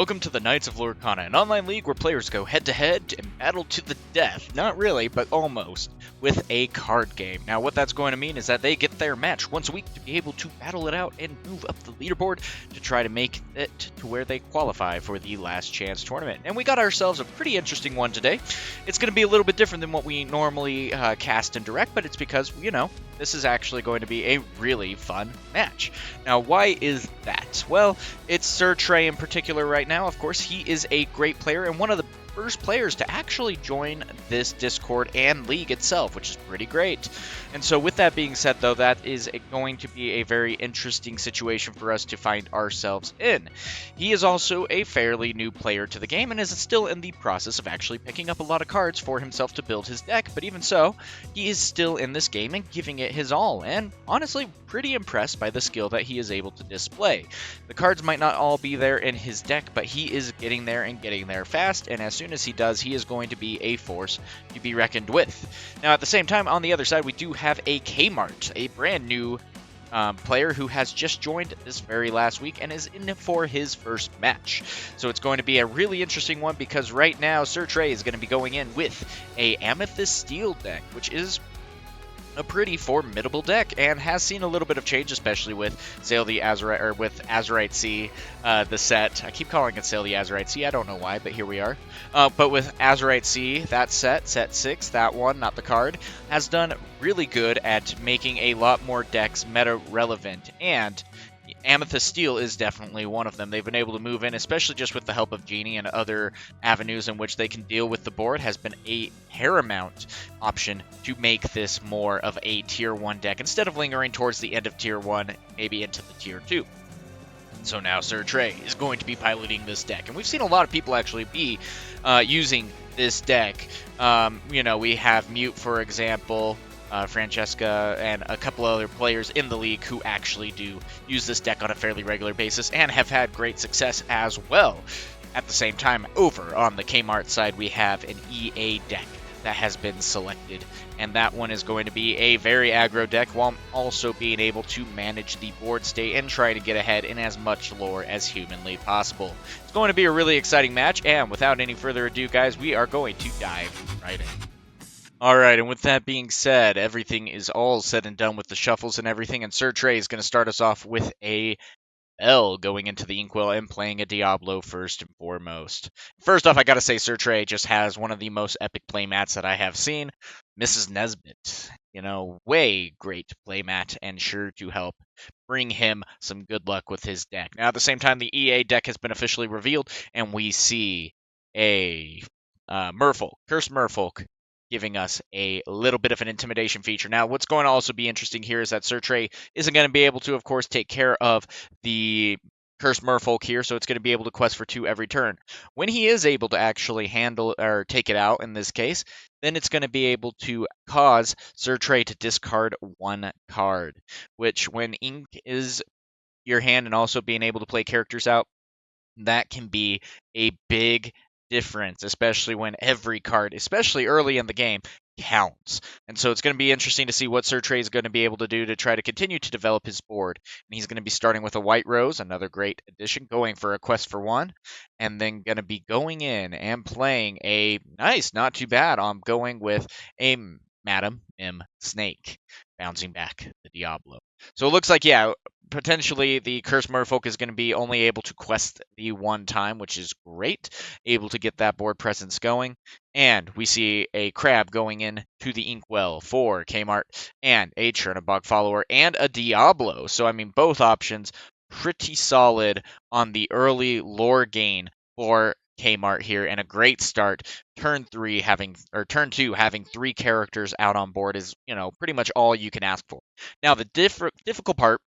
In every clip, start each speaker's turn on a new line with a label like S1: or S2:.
S1: Welcome to the Knights of Lorcana, an online league where players go head-to-head and battle to the death. Not really, but almost, with a card game. Now, what that's going to mean is that they get their match once a week to be able to battle it out and move up the leaderboard to try to make it to where they qualify for the last chance tournament. And we got ourselves a pretty interesting one today. It's going to be a little bit different than what we normally cast and direct, but it's because, you know, this is actually going to be a really fun match. Now, why is that? Well, it's Sir Trea in particular right now. Of course, he is a great player and one of the first players to actually join this Discord and league itself, which is pretty great. And so with that being said, though, that is going to be a very interesting situation for us to find ourselves in. He is also a fairly new player to the game and is still in the process of actually picking up a lot of cards for himself to build his deck, but even so, he is still in this game and giving it his all, and honestly pretty impressed by the skill that he is able to display. The cards might not all be there in his deck, but he is getting there and getting there fast, and as soon as he does, he is going to be a force to be reckoned with. Now, at the same time, on the other side, we do have a KMart, a brand new player who has just joined this very last week and is in for his first match. So it's going to be a really interesting one because right now, Sir Trea is going to be going in with a Amethyst Steel deck, which is a pretty formidable deck and has seen a little bit of change, especially with Sail the Azurite, or with Azurite Sea, the set. I keep calling it Sail the Azurite Sea. I don't know why, but here we are. But with Azurite Sea, that set 6, that one, not the card, has done really good at making a lot more decks meta relevant, and Amethyst Steel is definitely one of them. They've been able to move in, especially just with the help of Genie and other avenues in which they can deal with the board, has been a paramount option to make this more of a Tier 1 deck, instead of lingering towards the end of Tier 1, maybe into the Tier 2. So now Sir Trea is going to be piloting this deck, and we've seen a lot of people actually be using this deck. You know, we have Mute, for example, Francesca, and a couple other players in the league who actually do use this deck on a fairly regular basis and have had great success as well. At the same time, over on the KMart side, we have an EA deck that has been selected, and that one is going to be a very aggro deck while also being able to manage the board state and try to get ahead in as much lore as humanly possible. It's going to be a really exciting match, and without any further ado, guys, we are going to dive right in. Alright, and with that being said, everything is all said and done with the shuffles and everything, and Sir Trea is going to start us off with a L going into the Inkwell and playing a Diablo first and foremost. First off, I gotta say Sir Trea just has one of the most epic playmats that I have seen. Mrs. Nesbit, you know, way great playmat and sure to help bring him some good luck with his deck. Now, at the same time, the EA deck has been officially revealed, and we see a Merfolk, Cursed Merfolk, giving us a little bit of an intimidation feature. Now, what's going to also be interesting here is that Sir Trea isn't going to be able to, of course, take care of the Cursed Merfolk here, so it's going to be able to quest for 2 every turn. When he is able to actually handle or take it out in this case, then it's going to be able to cause Sir Trea to discard 1 card, which when ink is your hand and also being able to play characters out, that can be a big difference, especially when every card, especially early in the game, counts. And so it's going to be interesting to see what Sir Trea is going to be able to do to try to continue to develop his board. And he's going to be starting with a White Rose, another great addition, going for a quest for 1, and then going to be going in and playing a nice, not too bad, going with a Madam M Snake, bouncing back the Diablo. So it looks like, yeah, potentially the Cursed Merfolk is going to be only able to quest the 1 time, which is great, able to get that board presence going. And we see a Crab going in to the Inkwell for KMart, and a Chernobog follower, and a Diablo. So, I mean, both options pretty solid on the early lore gain for KMart here, and a great start. Turn 2 having 3 characters out on board is, you know, pretty much all you can ask for. Now, the difficult part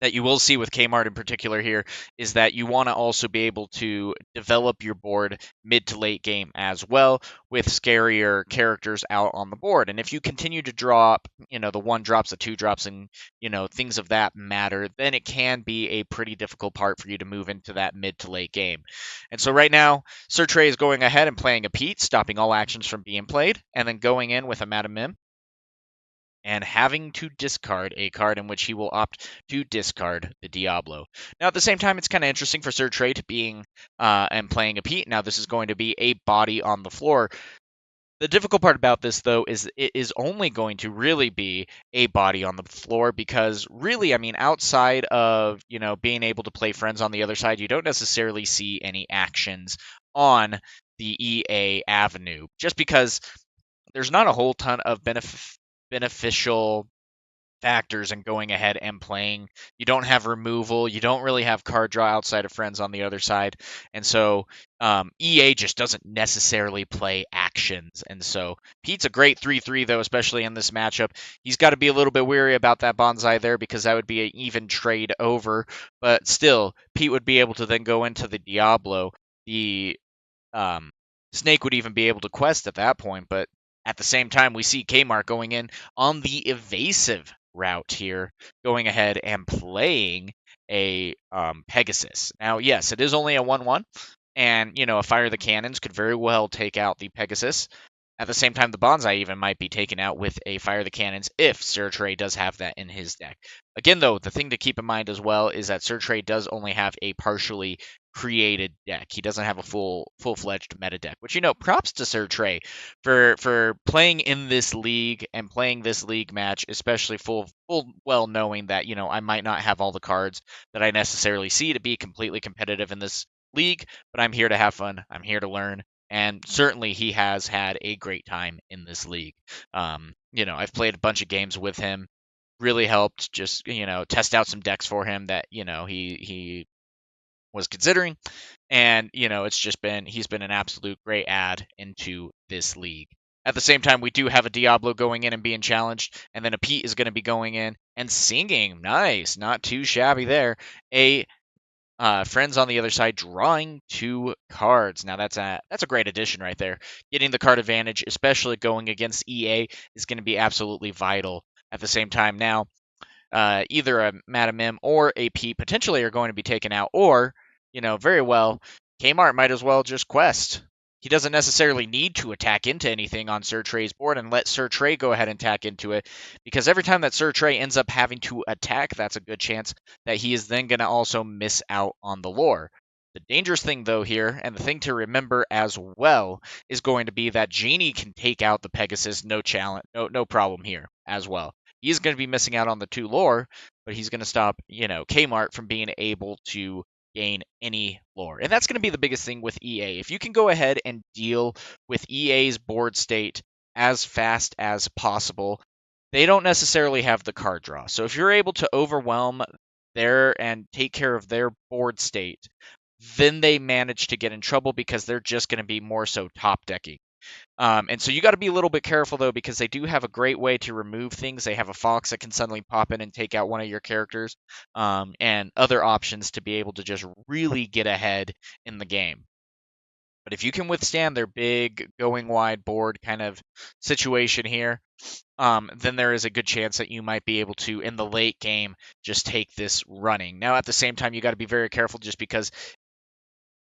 S1: that you will see with KMart in particular here is that you want to also be able to develop your board mid to late game as well with scarier characters out on the board. And if you continue to drop, you know, the 1 drops, the 2 drops, and, you know, things of that matter, then it can be a pretty difficult part for you to move into that mid to late game. And so right now, Sir Trea is going ahead and playing a Pete, stopping all actions from being played, and then going in with a Madam Mim. and having to discard a card in which he will opt to discard the Diablo. Now, at the same time, it's kind of interesting for Sir Trea to being and playing a Pete. Now, this is going to be a body on the floor. The difficult part about this, though, is it is only going to really be a body on the floor because, really, I mean, outside of, being able to play friends on the other side, you don't necessarily see any actions on the EA avenue just because there's not a whole ton of beneficial factors in going ahead and playing. You don't have removal. You don't really have card draw outside of friends on the other side. And so EA just doesn't necessarily play actions. And so Pete's a great 3-3, though, especially in this matchup. He's got to be a little bit wary about that bonsai there because that would be an even trade over. But still, Pete would be able to then go into the Diablo. The Snake would even be able to quest at that point. But at the same time, we see KMart going in on the evasive route here, going ahead and playing a Pegasus. Now, yes, it is only a 1-1, and, a Fire the Cannons could very well take out the Pegasus. At the same time, the Bonsai even might be taken out with a Fire the Cannons if Sir Trea does have that in his deck. Again, though, the thing to keep in mind as well is that Sir Trea does only have a partially created deck. He doesn't have a full-fledged meta deck, which, props to Sir Trea for playing in this league and playing this league match, especially full well knowing that, I might not have all the cards that I necessarily see to be completely competitive in this league, but I'm here to have fun. I'm here to learn. And certainly he has had a great time in this league. I've played a bunch of games with him, really helped just, test out some decks for him that, he was considering. And, he's been an absolute great add into this league. At the same time, we do have a Diablo going in and being challenged, and then a Pete is going to be going in and singing. Nice, not too shabby there. A Friends on the other side drawing 2 cards. Now that's a great addition right there. Getting the card advantage, especially going against EA, is going to be absolutely vital. At the same time, now either a Madam M or a P potentially are going to be taken out, or very well, Kmart might as well just quest. He doesn't necessarily need to attack into anything on Sir Trea's board and let Sir Trea go ahead and attack into it, because every time that Sir Trea ends up having to attack, that's a good chance that he is then going to also miss out on the lore. The dangerous thing, though, here, and the thing to remember as well, is going to be that Genie can take out the Pegasus, no problem here as well. He's going to be missing out on the 2 lore, but he's going to stop, Kmart from being able to gain any lore. And that's going to be the biggest thing with EA. If you can go ahead and deal with EA's board state as fast as possible, they don't necessarily have the card draw. So if you're able to overwhelm their and take care of their board state, then they manage to get in trouble because they're just going to be more so top decking. And so you got to be a little bit careful, though, because they do have a great way to remove things. They have a fox that can suddenly pop in and take out one of your characters, and other options to be able to just really get ahead in the game. But if you can withstand their big going wide board kind of situation here, then there is a good chance that you might be able to, in the late game, just take this running. Now, at the same time, you got to be very careful just because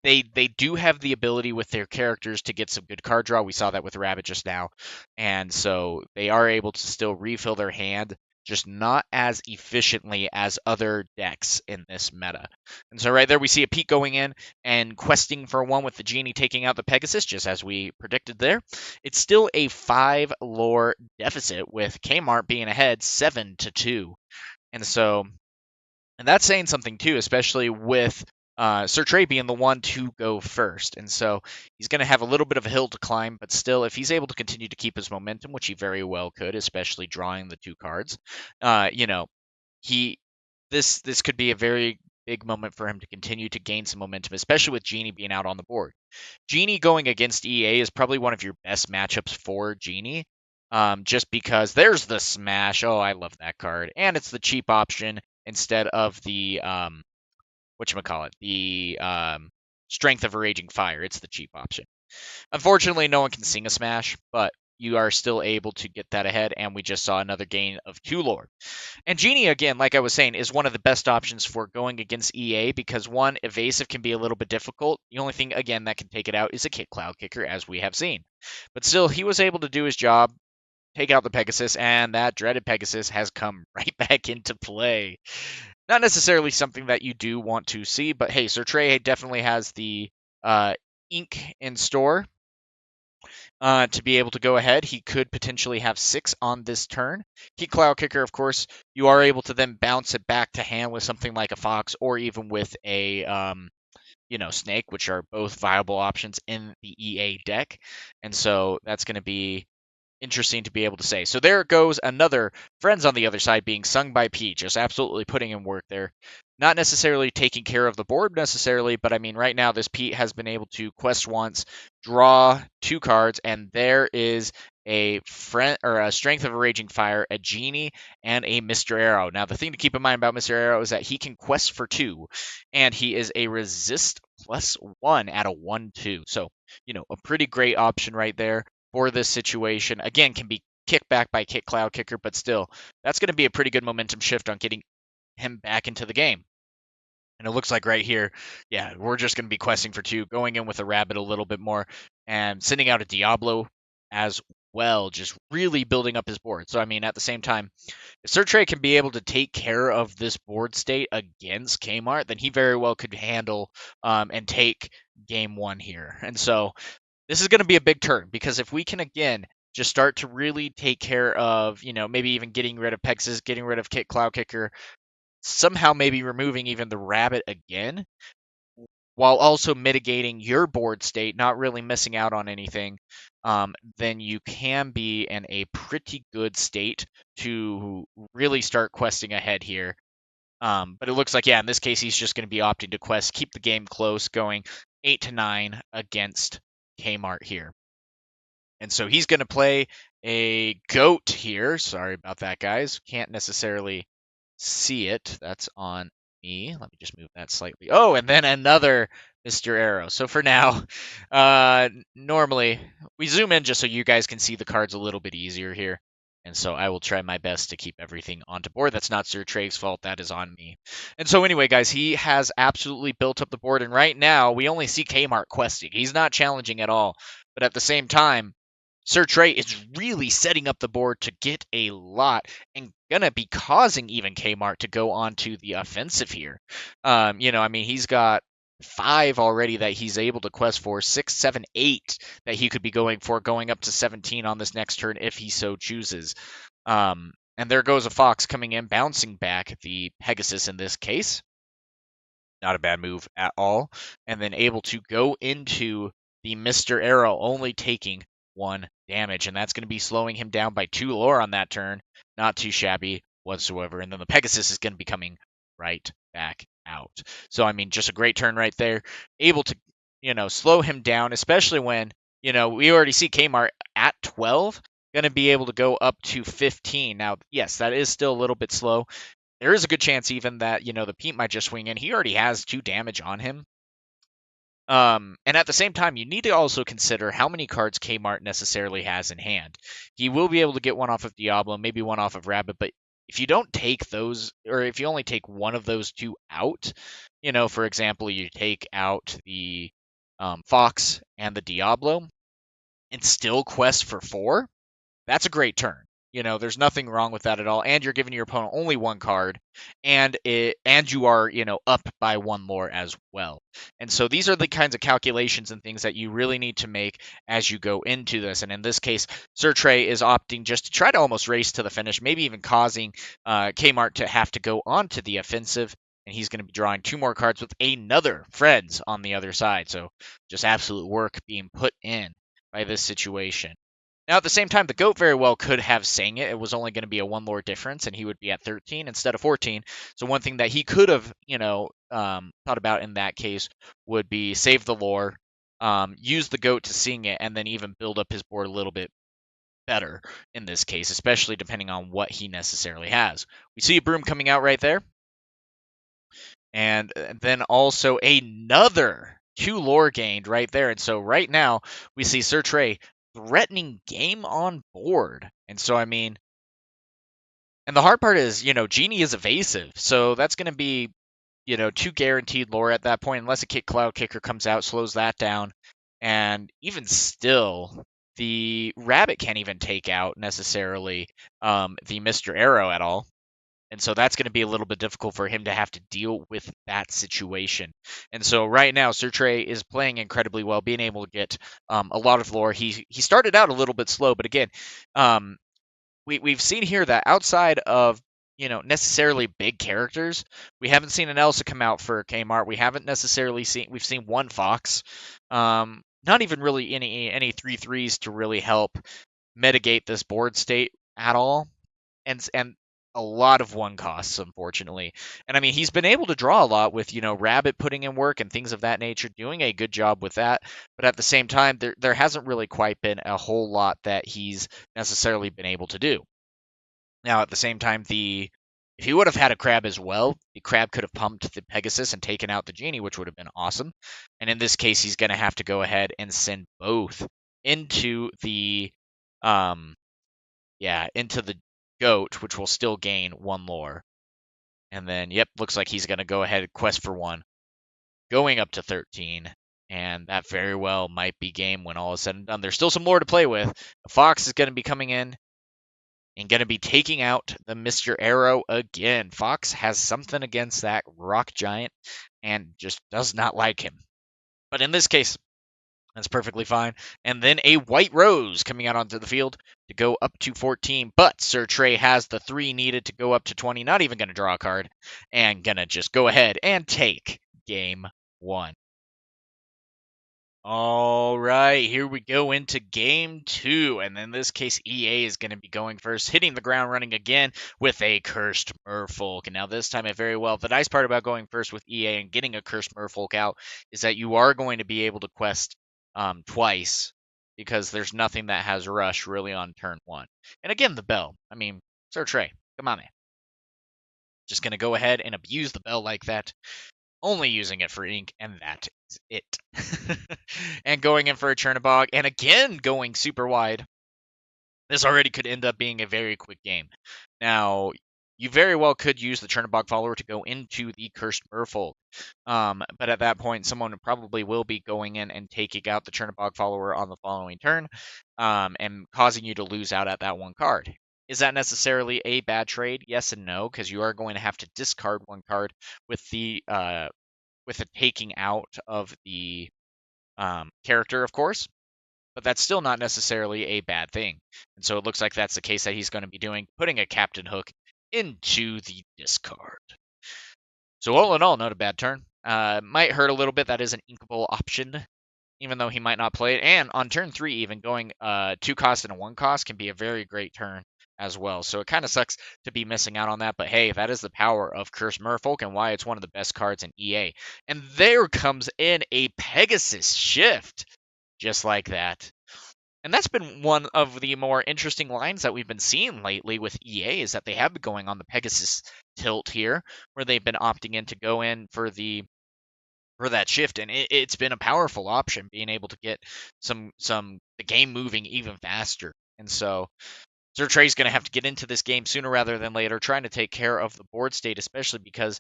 S1: they do have the ability with their characters to get some good card draw. We saw that with Rabbit just now. And so they are able to still refill their hand, just not as efficiently as other decks in this meta. And so right there we see a Pete going in and questing for 1 with the Genie taking out the Pegasus, just as we predicted there. It's still a 5 lore deficit with Kmart being ahead 7-2. And so, and that's saying something too, especially with Sir Trea being the one to go first. And so he's going to have a little bit of a hill to climb, but still, if he's able to continue to keep his momentum, which he very well could, especially drawing the 2 cards, this could be a very big moment for him to continue to gain some momentum, especially with Genie being out on the board. Genie going against EA is probably one of your best matchups for Genie. Just because there's the smash. Oh, I love that card. And it's the cheap option instead of the whatchamacallit, the Strength of a Raging Fire. It's the cheap option. Unfortunately, no one can sing a smash, but you are still able to get that ahead, and we just saw another gain of 2 lore. And Genie, again, like I was saying, is one of the best options for going against EA because, 1, evasive can be a little bit difficult. The only thing, again, that can take it out is a Cloud Kicker, as we have seen. But still, he was able to do his job. take out the Pegasus, and that dreaded Pegasus has come right back into play. Not necessarily something that you do want to see, but hey, Sir Trea definitely has the uh, ink in store to be able to go ahead. He could potentially have 6 on this turn. Heat Cloud Kicker, of course, you are able to then bounce it back to hand with something like a Fox or even with a Snake, which are both viable options in the EA deck. And so that's going to be interesting to be able to say. So there goes another Friends on the other side being sung by Pete, just absolutely putting in work there. Not necessarily taking care of the board necessarily, but I mean, right now this Pete has been able to quest once, draw 2 cards, and there is a friend or a Strength of a Raging Fire, a Genie, and a Mr. Arrow. Now, the thing to keep in mind about Mr. Arrow is that he can quest for 2, and he is a resist +1 at a 1/2. So, a pretty great option right there for this situation. Again, can be kicked back by Kick Cloud Kicker, but still, that's going to be a pretty good momentum shift on getting him back into the game. And it looks like right here, yeah, we're just going to be questing for 2, going in with a rabbit a little bit more, and sending out a Diablo as well, just really building up his board. So, I mean, at the same time, if Sir Trea can be able to take care of this board state against KMart, then he very well could handle and take game 1 here. And so this is going to be a big turn, because if we can, again, just start to really take care of, maybe even getting rid of Pegasus, getting rid of Kick Cloud Kicker, somehow maybe removing even the rabbit again, while also mitigating your board state, not really missing out on anything, then you can be in a pretty good state to really start questing ahead here. But it looks like, yeah, in this case, he's just going to be opting to quest, keep the game close, going 8-9 against Kmart here. And so he's going to play a goat here. Sorry about that, guys. Can't necessarily see it. That's on me. Let me just move that slightly. Oh, and then another Mr. Arrow. So for now, normally we zoom in just so you guys can see the cards a little bit easier here. And so I will try my best to keep everything onto board. That's not Sir Trea's fault. That is on me. And so anyway, guys, he has absolutely built up the board. And right now, we only see Kmart questing. He's not challenging at all. But at the same time, Sir Trea is really setting up the board to get a lot and gonna be causing even Kmart to go onto the offensive here. I mean, he's got 5 already that he's able to quest for, 6, 7, 8 that he could be going for, going up to 17 on this next turn if he so chooses. And there goes a Fox coming in, bouncing back the Pegasus in this case. Not a bad move at all. And then able to go into the Mr. Arrow, only taking 1 damage, and that's going to be slowing him down by 2 lore on that turn. Not too shabby whatsoever. And then the Pegasus is going to be coming right back out. So, I mean, just a great turn right there. Able to, slow him down, especially when, we already see Kmart at 12, going to be able to go up to 15. Now, yes, that is still a little bit slow. There is a good chance even that, the Pete might just swing in. He already has 2 damage on him. And at the same time, you need to also consider how many cards Kmart necessarily has in hand. He will be able to get one off of Diablo, maybe one off of Rabbit, but if you don't take those, or if you only take one of those 2 out, for example, you take out the Fox and the Diablo and still quest for 4, that's a great turn. There's nothing wrong with that at all. And you're giving your opponent only 1 card, and you are, up by 1 more as well. And so these are the kinds of calculations and things that you really need to make as you go into this. And in this case, Sir Trea is opting just to try to almost race to the finish, maybe even causing Kmart to have to go onto the offensive. And he's going to be drawing 2 more cards with another Friends on the other side. So just absolute work being put in by this situation. Now, at the same time, the GOAT very well could have sang it. It was only going to be a 1 lore difference, and he would be at 13 instead of 14. So one thing that he could have, thought about in that case would be save the lore, use the GOAT to sing it, and then even build up his board a little bit better in this case, especially depending on what he necessarily has. We see a Broom coming out right there. And then also another 2 lore gained right there. And so right now, we see Sir Trea threatening game on board. And so, I mean, and the hard part is, Genie is evasive. So that's going to be, 2 guaranteed lore at that point, unless a Kick Cloud Kicker comes out, slows that down. And even still, the rabbit can't even take out necessarily the Mr. Arrow at all. And so that's going to be a little bit difficult for him to have to deal with that situation. And so right now, Sir Trea is playing incredibly well, being able to get a lot of lore. He started out a little bit slow, but again, we've seen here that outside of necessarily big characters, we haven't seen an Elsa come out for Kmart. We haven't necessarily seen. We've seen one Fox. Not even really any 3/3s to really help mitigate this board state at all, and a lot of one costs, unfortunately. And I mean, he's been able to draw a lot with Rabbit putting in work and things of that nature, doing a good job with that. But at the same time, there hasn't really quite been a whole lot that he's necessarily been able to do. Now, at the same time, if he would have had a crab as well, the crab could have pumped the Pegasus and taken out the genie, which would have been awesome. And in this case, he's going to have to go ahead and send both into the into the goat, which will still gain one lore. And then, yep, looks like he's going to go ahead and quest for one, going up to 13. And that very well might be game when all is said and done. There's still some lore to play with. The Fox is going to be coming in and going to be taking out the Mr. Arrow again. Fox has something against that rock giant and just does not like him. But in this case, that's perfectly fine. And then a white rose coming out onto the field to go up to 14. But Sir Trea has the 3 needed to go up to 20. Not even going to draw a card. And going to just go ahead and take game 1. All right, here we go into game 2. And in this case, EA is going to be going first, hitting the ground running again with a Cursed Merfolk. And now this time it very well. The nice part about going first with EA and getting a Cursed Merfolk out is that you are going to be able to quest twice, because there's nothing that has rush really on turn 1. And again, the bell. I mean, Sir Trea, come on, man. Just going to go ahead and abuse the bell like that. Only using it for ink, and that is it. And going in for a Chernabog, and again going super wide. This already could end up being a very quick game. Now, you very well could use the Chernabog follower to go into the Cursed Merfolk. But at that point, someone probably will be going in and taking out the Chernabog follower on the following turn, and causing you to lose out at that one card. Is that necessarily a bad trade? Yes and no, because you are going to have to discard one card with the taking out of the character, of course. But that's still not necessarily a bad thing. And so it looks like that's the case that he's going to be doing, putting a Captain Hook into the discard. So all in all, not a bad turn. Might hurt a little bit. That is an inkable option, even though he might not play it. And on turn 3, even going 2 cost and a 1 cost can be a very great turn as well. So it kind of sucks to be missing out on that. But hey, that is the power of Cursed Merfolk and why it's one of the best cards in EA. And there comes in a Pegasus shift, just like that. And that's been one of the more interesting lines that we've been seeing lately with EA, is that they have been going on the Pegasus tilt here, where they've been opting in to go in for that shift, and it's been a powerful option, being able to get the game moving even faster. And so Sir Trea's going to have to get into this game sooner rather than later, trying to take care of the board state, especially because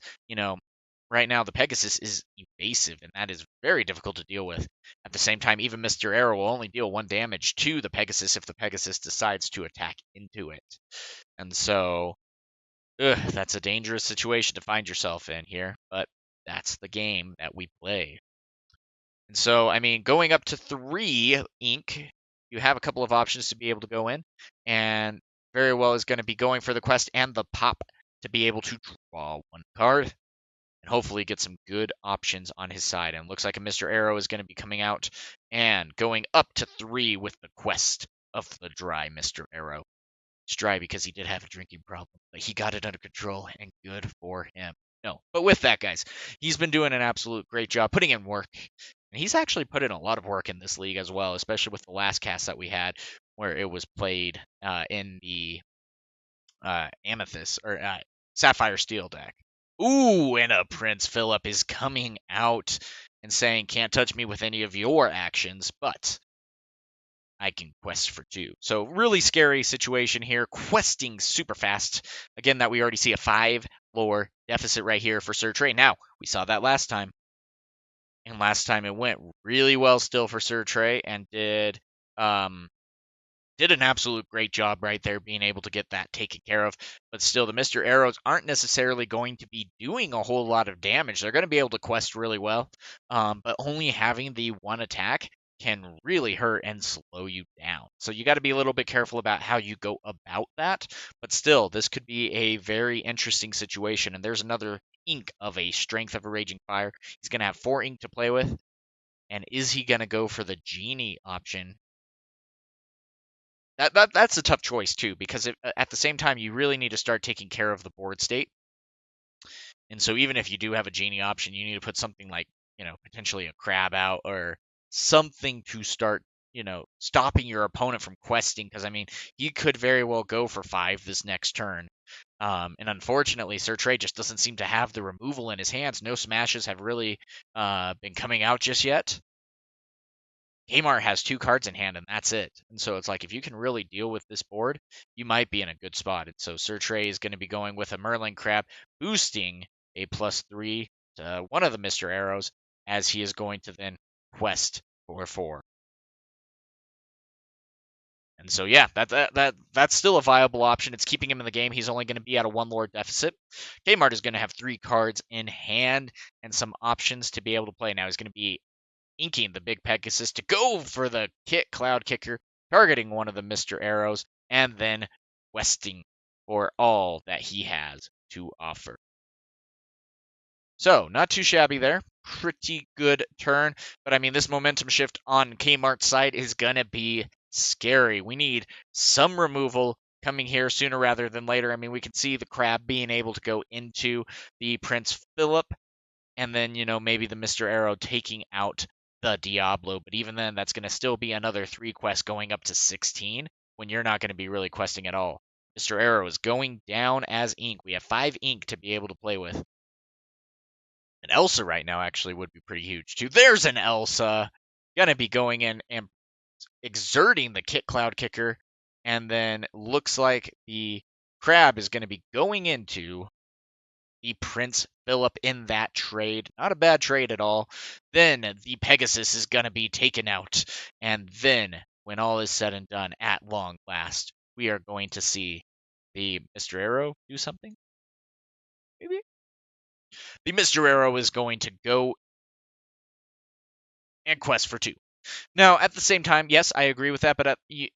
S1: right now the Pegasus is evasive, and that is very difficult to deal with. At the same time, even Mr. Arrow will only deal 1 damage to the Pegasus if the Pegasus decides to attack into it. And so, that's a dangerous situation to find yourself in here, but that's the game that we play. And so, I mean, going up to 3 ink, you have a couple of options to be able to go in, and very well is going to be going for the quest and the pop to be able to draw 1 card and hopefully get some good options on his side. And looks like a Mr. Arrow is going to be coming out and going up to 3 with the quest of the dry Mr. Arrow. It's dry because he did have a drinking problem, but he got it under control, and good for him. No, but with that, guys, he's been doing an absolute great job putting in work. And he's actually put in a lot of work in this league as well, especially with the last cast that we had, where it was played in the Amethyst or Sapphire Steel deck. Ooh, and a Prince Philip is coming out and saying, can't touch me with any of your actions, but I can quest for 2. So really scary situation here, questing super fast. Again, that we already see a 5 lore deficit right here for Sir Trea. Now, we saw that last time. And last time it went really well still for Sir Trea, and did did an absolute great job right there being able to get that taken care of. But still, the Mr. Arrows aren't necessarily going to be doing a whole lot of damage. They're going to be able to quest really well, but only having the one attack can really hurt and slow you down. So you got to be a little bit careful about how you go about that. But still, this could be a very interesting situation. And there's another ink of a Strength of a Raging Fire. He's going to have 4 ink to play with. And is he going to go for the Genie option? That's a tough choice too, because at the same time you really need to start taking care of the board state. And so even if you do have a Genie option, you need to put something like, potentially a crab out or something to start, stopping your opponent from questing. Because I mean, he could very well go for 5 this next turn. And unfortunately, Sir Trea just doesn't seem to have the removal in his hands. No smashes have really been coming out just yet. KMart has 2 cards in hand, and that's it. And so it's like, if you can really deal with this board, you might be in a good spot. And so Sir Trea is going to be going with a Merlin Crab, boosting a +3 to one of the Mr. Arrows, as he is going to then quest for 4. And so, yeah, that's still a viable option. It's keeping him in the game. He's only going to be at a 1 lord deficit. KMart is going to have 3 cards in hand and some options to be able to play. Now he's going to be inking the big Pegasus to go for the Cloud Kicker, targeting one of the Mr. Arrows, and then questing for all that he has to offer. So, not too shabby there. Pretty good turn. But I mean, this momentum shift on Kmart's side is going to be scary. We need some removal coming here sooner rather than later. I mean, we can see the crab being able to go into the Prince Philip, and then, maybe the Mr. Arrow taking out the Diablo. But even then, that's going to still be another 3 quests going up to 16 when you're not going to be really questing at all. Mr. Arrow is going down as ink. We have 5 ink to be able to play with. An Elsa right now actually would be pretty huge too. There's an Elsa. Gonna be going in and exerting the Cloud Kicker. And then looks like the crab is going to be going into the Prince Philip in that trade. Not a bad trade at all. Then the Pegasus is going to be taken out. And then, when all is said and done, at long last, we are going to see the Mr. Arrow do something? Maybe? The Mr. Arrow is going to go and quest for 2. Now, at the same time, yes, I agree with that, but you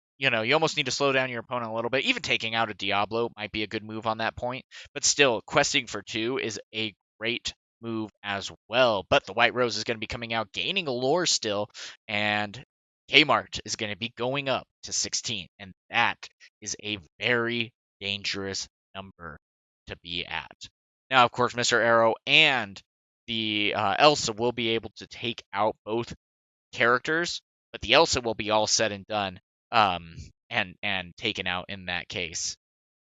S1: almost need to slow down your opponent a little bit. Even taking out a Diablo might be a good move on that point, but still, questing for 2 is a great move as well. But the White Rose is going to be coming out, gaining a lore still, and Kmart is going to be going up to 16, and that is a very dangerous number to be at. Now, of course, Mr. Arrow and the Elsa will be able to take out both characters, but the Elsa will be all said and done, and taken out in that case.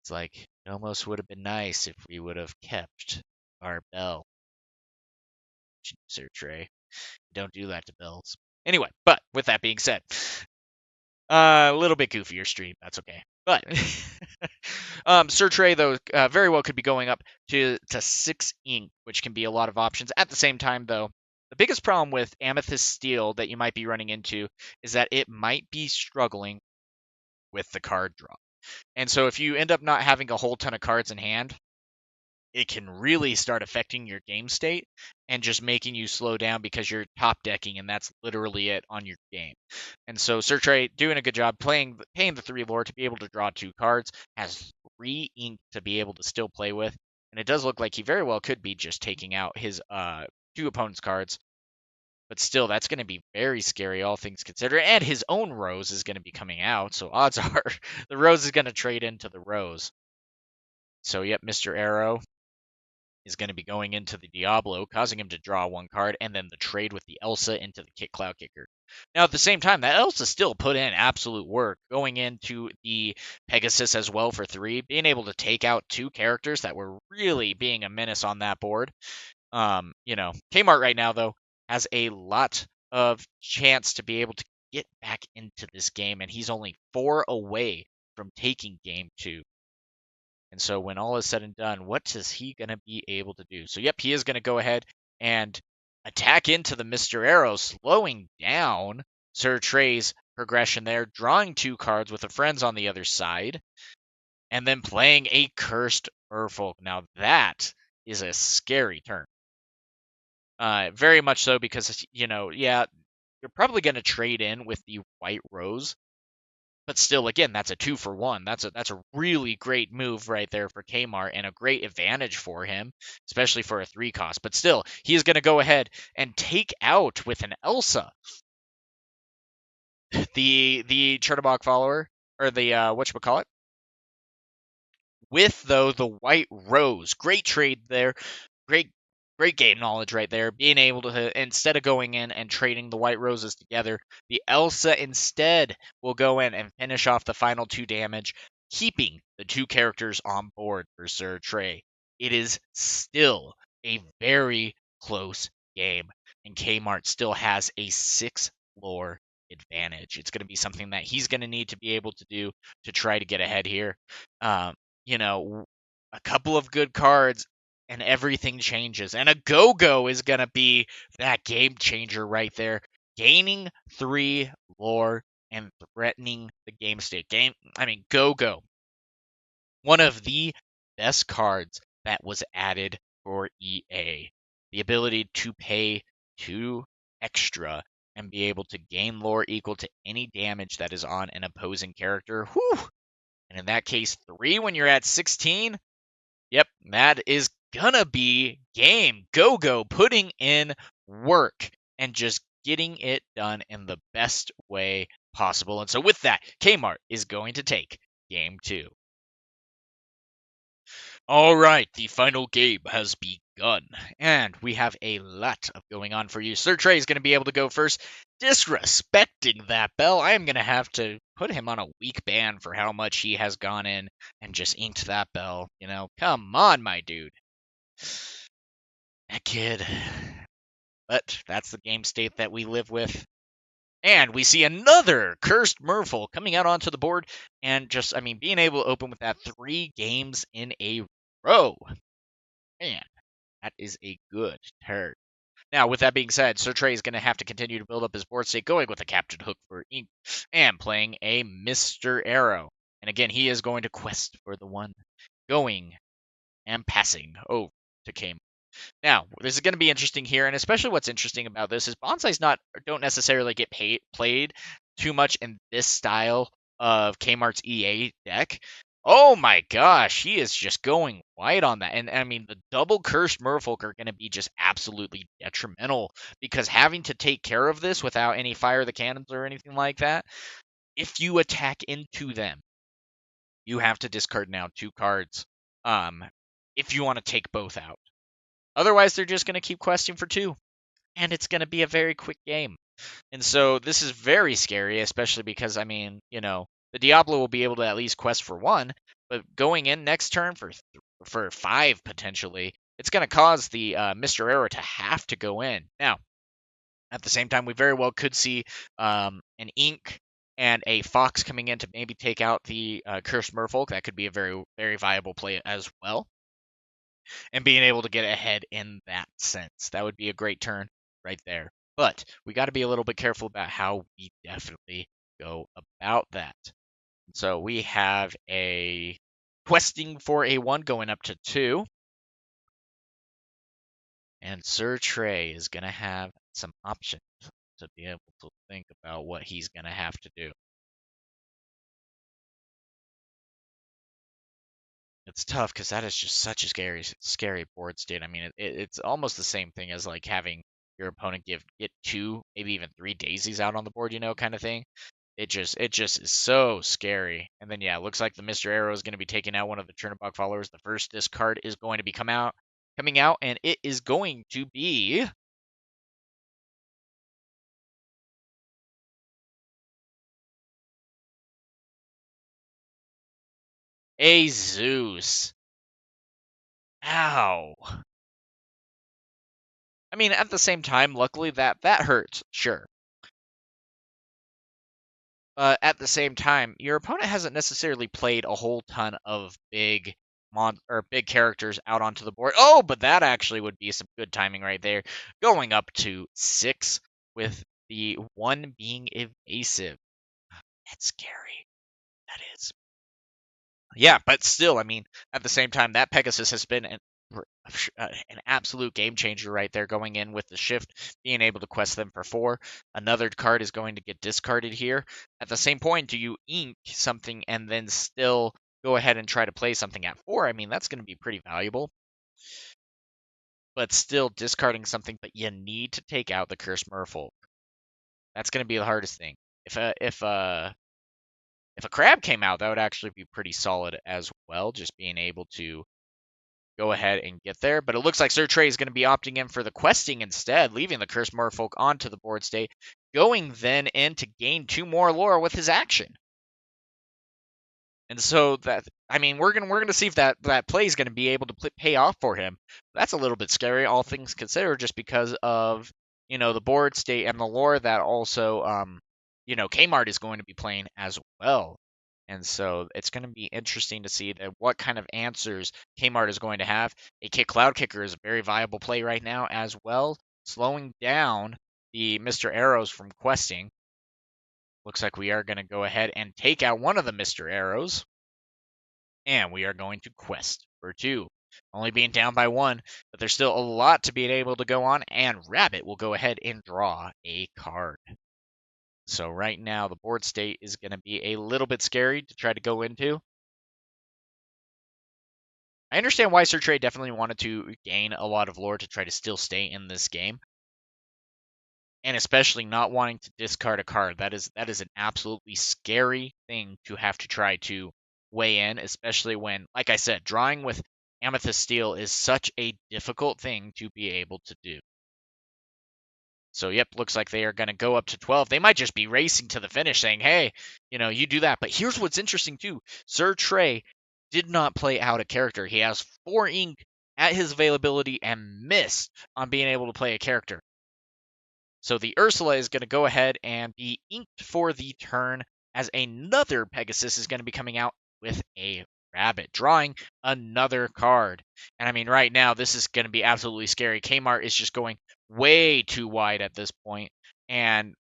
S1: It's like, it almost would have been nice if we would have kept our bell. Sir Trea, don't do that to bells. Anyway, but with that being said, a little bit goofier stream, that's okay. But Sir Trea, though, very well could be going up to 6 ink, which can be a lot of options. At the same time, though, the biggest problem with Amethyst Steel that you might be running into is that it might be struggling with the card draw. And so if you end up not having a whole ton of cards in hand, it can really start affecting your game state and just making you slow down because you're top decking, and that's literally it on your game. And so Sir Trea doing a good job paying the 3 lore to be able to draw 2 cards, has 3 ink to be able to still play with, and it does look like he very well could be just taking out his 2 opponents' cards. But still, that's going to be very scary, all things considered. And his own Rose is going to be coming out, so odds are the Rose is going to trade into the Rose. So, yep, Mr. Arrow is going to be going into the Diablo, causing him to draw 1 card, and then the trade with the Elsa into the Cloud Kicker. Now, at the same time, that Elsa still put in absolute work, going into the Pegasus as well for 3, being able to take out 2 characters that were really being a menace on that board. Kmart right now, though, has a lot of chance to be able to get back into this game, and he's only 4 away from taking game 2. And so when all is said and done, what is he going to be able to do? So, yep, he is going to go ahead and attack into the Mr. Arrow, slowing down Sir Trea's progression there, drawing 2 cards with a friends on the other side, and then playing a cursed Merfolk. Now that is a scary turn. Very much so because, yeah, you're probably going to trade in with the White Rose, but still, again, that's a 2-for-1. That's a really great move right there for Kmart and a great advantage for him, especially for a 3 cost. But still, he is going to go ahead and take out with an Elsa the Chernobog follower, or the whatchamacallit, with though the White Rose. Great trade there. Great game knowledge right there. Being able to, instead of going in and trading the White Roses together, the Elsa instead will go in and finish off the final 2 damage, keeping the 2 characters on board for Sir Trea. It is still a very close game, and Kmart still has a 6 lore advantage. It's going to be something that he's going to need to be able to do to try to get ahead here. A couple of good cards and everything changes. And a go-go is going to be that game changer right there. Gaining 3 lore and threatening the game state. Go-go. One of the best cards that was added for EA. The ability to pay 2 extra and be able to gain lore equal to any damage that is on an opposing character. Whew! And in that case, 3 when you're at 16. Yep, that is gonna be game. Go, putting in work and just getting it done in the best way possible. And so with that, Kmart is going to take game 2. All right, the final game has begun, and we have a lot of going on for you. Sir Trea is going to be able to go first. Disrespecting that bell, I am going to have to put him on a weak ban for how much he has gone in and just inked that bell. Come on, my dude. That kid. But that's the game state that we live with. And we see another cursed Merfolk coming out onto the board and just, being able to open with that 3 games in a row. Man, that is a good turn. Now, with that being said, Sir Trea is going to have to continue to build up his board state, going with a Captain Hook for ink and playing a Mr. Arrow. And again, he is going to quest for the one, going and passing over to Kmart. Now, this is going to be interesting here, and especially what's interesting about this is Bonsai's don't necessarily get played too much in this style of Kmart's EA deck. Oh my gosh, he is just going white on that. And the double cursed Merfolk are going to be just absolutely detrimental, because having to take care of this without any fire the cannons or anything like that, if you attack into them, you have to discard now 2 cards if you want to take both out. Otherwise, they're just going to keep questing for 2, and it's going to be a very quick game. And so this is very scary, especially because, the Diablo will be able to at least quest for 1, but going in next turn for 5 potentially, it's going to cause the Mr. Arrow to have to go in. Now, at the same time, we very well could see an Ink and a Fox coming in to maybe take out the Cursed Merfolk. That could be a very, very viable play as well. And being able to get ahead in that sense. That would be a great turn right there. But we got to be a little bit careful about how we definitely go about that. So we have a questing for a 1 going up to 2. And Sir Trea is going to have some options to be able to think about what he's going to have to do. It's tough because that is just such a scary board state. It's almost the same thing as like having your opponent get 2, maybe even 3 daisies out on the board, kind of thing. It just is so scary. And then yeah, it looks like the Mr. Arrow is going to be taking out one of the Chernobog followers. The first discard is going to be coming out, and it is going to be a Zeus. Ow. At the same time, luckily that hurts, sure. But at the same time, your opponent hasn't necessarily played a whole ton of big characters out onto the board. Oh, but that actually would be some good timing right there. Going up to 6 with the 1 being evasive. That's scary. That is. Yeah, but still, I mean, at the same time, that Pegasus has been an absolute game changer right there, going in with the shift, being able to quest them for 4. Another card is going to get discarded here. At the same point, do you ink something and then still go ahead and try to play something at 4? I mean, that's going to be pretty valuable. But still discarding something, but you need to take out the Cursed Merfolk. That's going to be the hardest thing. If a crab came out, that would actually be pretty solid as well, just being able to go ahead and get there. But it looks like Sir Trea is going to be opting in for the questing instead, leaving the Cursed Merfolk onto the board state, going then in to gain 2 more lore with his action. And so that, I mean, we're gonna see if that play is gonna be able to pay off for him. That's a little bit scary, all things considered, just because of the board state and the lore that also KMart is going to be playing as well. And so it's going to be interesting to see that what kind of answers Kmart is going to have. A Cloud Kicker is a very viable play right now as well, slowing down the Mr. Arrows from questing. Looks like we are going to go ahead and take out one of the Mr. Arrows. And we are going to quest for 2. Only being down by 1, but there's still a lot to be able to go on. And Rabbit will go ahead and draw a card. So right now, the board state is going to be a little bit scary to try to go into. I understand why Sir Trea definitely wanted to gain a lot of lore to try to still stay in this game. And especially not wanting to discard a card. That is an absolutely scary thing to have to try to weigh in, especially when, like I said, drawing with Amethyst Steel is such a difficult thing to be able to do. So, yep, looks like they are going to go up to 12. They might just be racing to the finish saying, hey, you do that. But here's what's interesting, too. Sir Trea did not play out a character. He has 4 ink at his availability and missed on being able to play a character. So the Ursula is going to go ahead and be inked for the turn, as another Pegasus is going to be coming out with a Rabbit, drawing another card. And I mean, right now, this is going to be absolutely scary. Kmart is just going way too wide at this point. And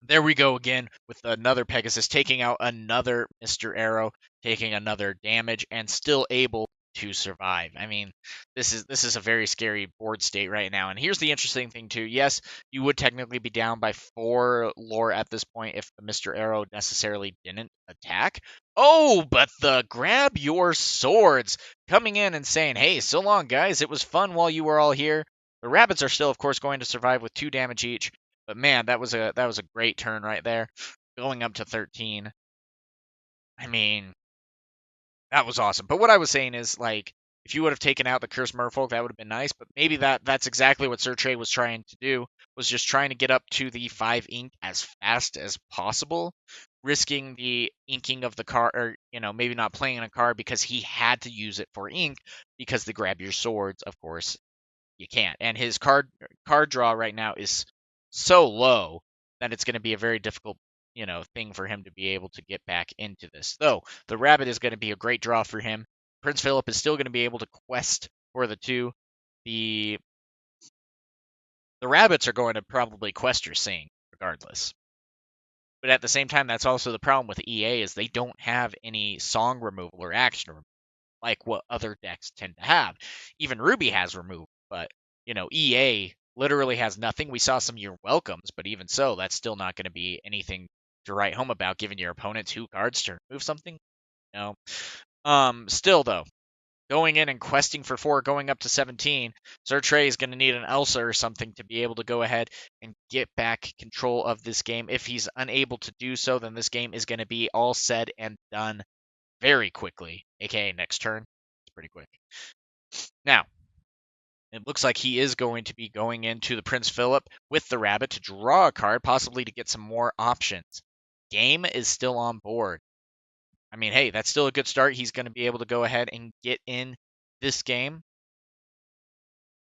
S1: there we go again with another Pegasus taking out another Mr. Arrow, taking another damage, and still able to survive. I mean, this is a very scary board state right now. And here's the interesting thing too. Yes, you would technically be down by 4 lore at this point if the Mr. Arrow necessarily didn't attack. Oh, but the grab your swords coming in and saying, hey, so long guys, it was fun while you were all here. The rabbits are still, of course, going to survive with 2 damage each. But man, that was a great turn right there, going up to 13. I mean, that was awesome. But what I was saying is, like, if you would have taken out the Cursed Merfolk, that would have been nice. But maybe that's exactly what Sir Trea was trying to do, was just trying to get up to the 5 ink as fast as possible, risking the inking of the card, or maybe not playing a card because he had to use it for ink, because the grab your swords, of course, you can't. And his card draw right now is so low that it's going to be a very difficult thing for him to be able to get back into this. Though the Rabbit is going to be a great draw for him. Prince Philip is still going to be able to quest for the 2. The Rabbits are going to probably quest or sing regardless. But at the same time, that's also the problem with EA, is they don't have any song removal or action removal like what other decks tend to have. Even Ruby has removal, but EA literally has nothing. We saw some You're Welcomes, but even so, that's still not going to be anything to write home about, giving your opponent 2 cards to remove something. No. Still though, going in and questing for 4, going up to 17, Sir Trea is going to need an Elsa or something to be able to go ahead and get back control of this game. If he's unable to do so, then this game is going to be all said and done very quickly, aka next turn. It's pretty quick. Now, it looks like he is going to be going into the Prince Philip with the Rabbit to draw a card, possibly to get some more options. Game is still on board. I mean, hey, that's still a good start. He's going to be able to go ahead and get in this game.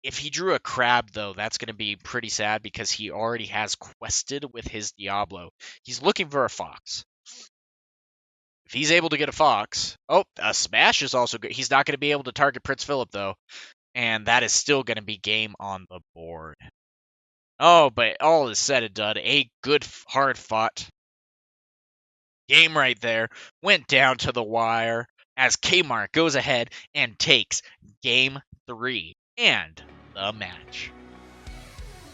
S1: If he drew a crab, though, that's going to be pretty sad, because he already has quested with his Diablo. He's looking for a fox. If he's able to get a fox, a smash is also good. He's not going to be able to target Prince Philip, though, and that is still going to be game on the board. Oh, but all is said and done. A good, hard fought game right there went down to the wire as KMart goes ahead and takes game 3 and the match.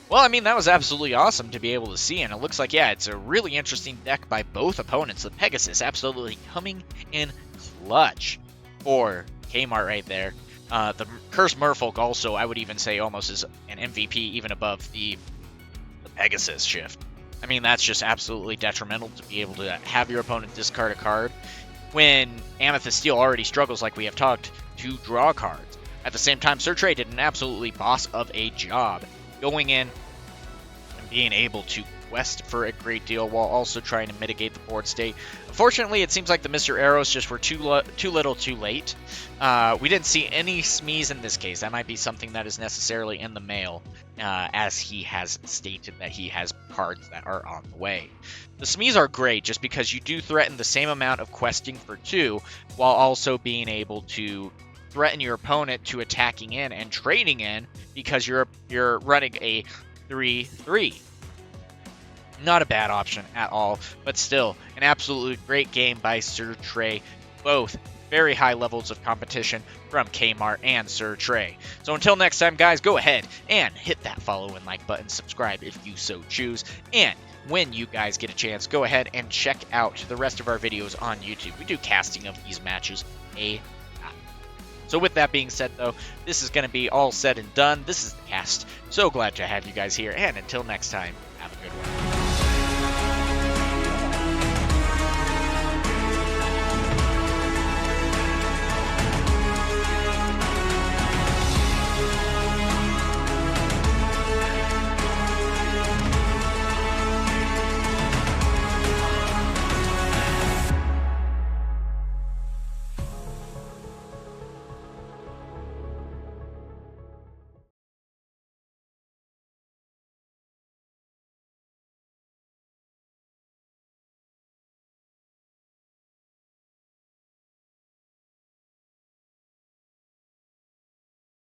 S1: Well, I mean, that was absolutely awesome to be able to see, and it looks like, yeah, it's a really interesting deck by both opponents. The Pegasus absolutely coming in clutch for KMart right there. The Cursed Merfolk also, I would even say, almost is an MVP, even above the Pegasus shift. I mean, that's just absolutely detrimental to be able to have your opponent discard a card when Amethyst Steel already struggles, like we have talked, to draw cards. At the same time, Sir Trea did an absolutely boss of a job, going in and being able to quest for a great deal while also trying to mitigate the board state. Unfortunately, it seems like the Mr. Arrows just were too little too late. We didn't see any SMEs in this case. That might be something that is necessarily in the mail, as he has stated that he has cards that are on the way. The SMEs are great just because you do threaten the same amount of questing for 2 while also being able to threaten your opponent to attacking in and trading in because you're running a 3/3. Not a bad option at all, but still an absolutely great game by Sir Trea. Both very high levels of competition from KMart and Sir Trea. So until next time, guys, go ahead and hit that follow and like button, subscribe if you so choose, and when you guys get a chance, go ahead and check out the rest of our videos on YouTube. We do casting of these matches a lot. So with that being said, though, this is going to be all said and done. This is the cast. So glad to have you guys here, and until next time, have a good one.